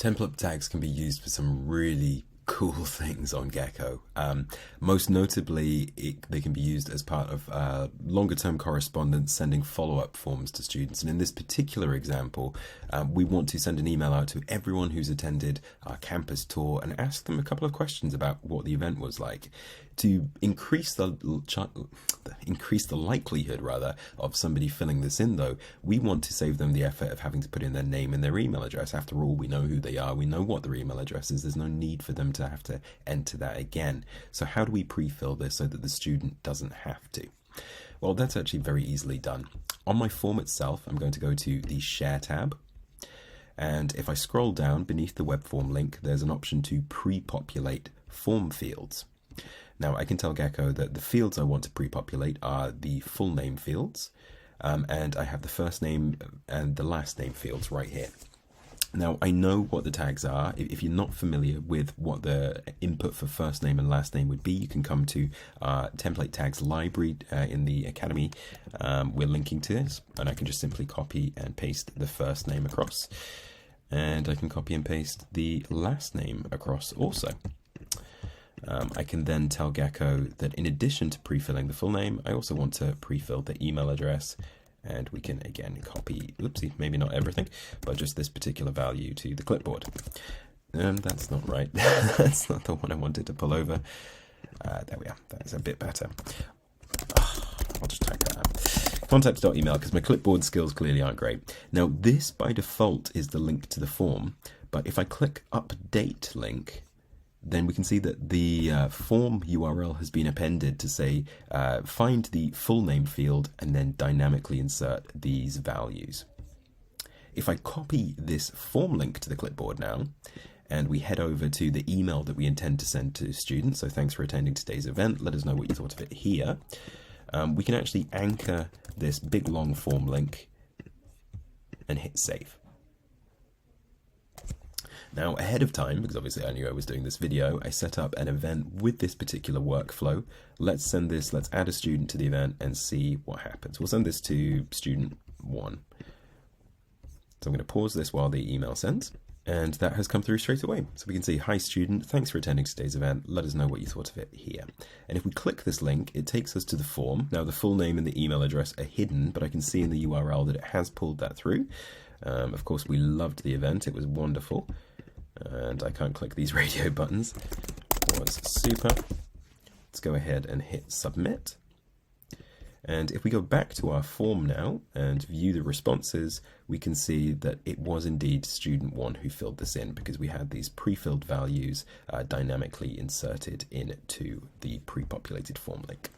Template tags can be used for some really cool things on Gecko. Most notably, they can be used as part of longer term correspondence, sending follow-up forms to students. And in this particular example, we want to send an email out to everyone who's attended our campus tour and ask them a couple of questions about what the event was like, to increase the likelihood of somebody filling this in. Though we want to save them the effort of having to put in their name and their email address. After all, we know who they are, we know what their email address is. There's no need for them to have to enter that again. So how do we pre-fill this so that the student doesn't have to? Well, that's actually very easily done. On my form itself, I'm going to go to the Share tab, and if I scroll down beneath the web form link, there's an option to pre-populate form fields. Now I can tell Gecko that the fields I want to pre-populate are the full name fields, and I have the first name and the last name fields right here. Now I know what the tags are. If you're not familiar with what the input for first name and last name would be, you can come to our template tags library in the Academy. We're linking to this, and I can just simply copy and paste the first name across, and I can copy and paste the last name across also. I can then tell Gecko that in addition to pre-filling the full name, I also want to pre-fill the email address, and we can again copy, oopsie, maybe not everything, but just this particular value to the clipboard. That's not right. That's not the one I wanted to pull over. There we are. That's a bit better. I'll just type that out. Contact.email, because my clipboard skills clearly aren't great. Now this by default is the link to the form, but if I click update link, then we can see that the form URL has been appended to say, find the full name field and then dynamically insert these values. If I copy this form link to the clipboard now, and we head over to the email that we intend to send to students, so thanks for attending today's event, let us know what you thought of it here, we can actually anchor this big long form link and hit save. Now, ahead of time, because obviously I knew I was doing this video, I set up an event with this particular workflow. Let's add a student to the event and see what happens. We'll send this to student 1. So I'm going to pause this while the email sends, and that has come through straight away. So we can see, hi student, thanks for attending today's event. Let us know what you thought of it here. And if we click this link, it takes us to the form. Now the full name and the email address are hidden, but I can see in the URL that it has pulled that through. Of course, we loved the event. It was wonderful. And I can't click these radio buttons. It was super. Let's go ahead and hit submit. And if we go back to our form now and view the responses, we can see that it was indeed student 1 who filled this in, because we had these pre-filled values dynamically inserted into the pre-populated form link.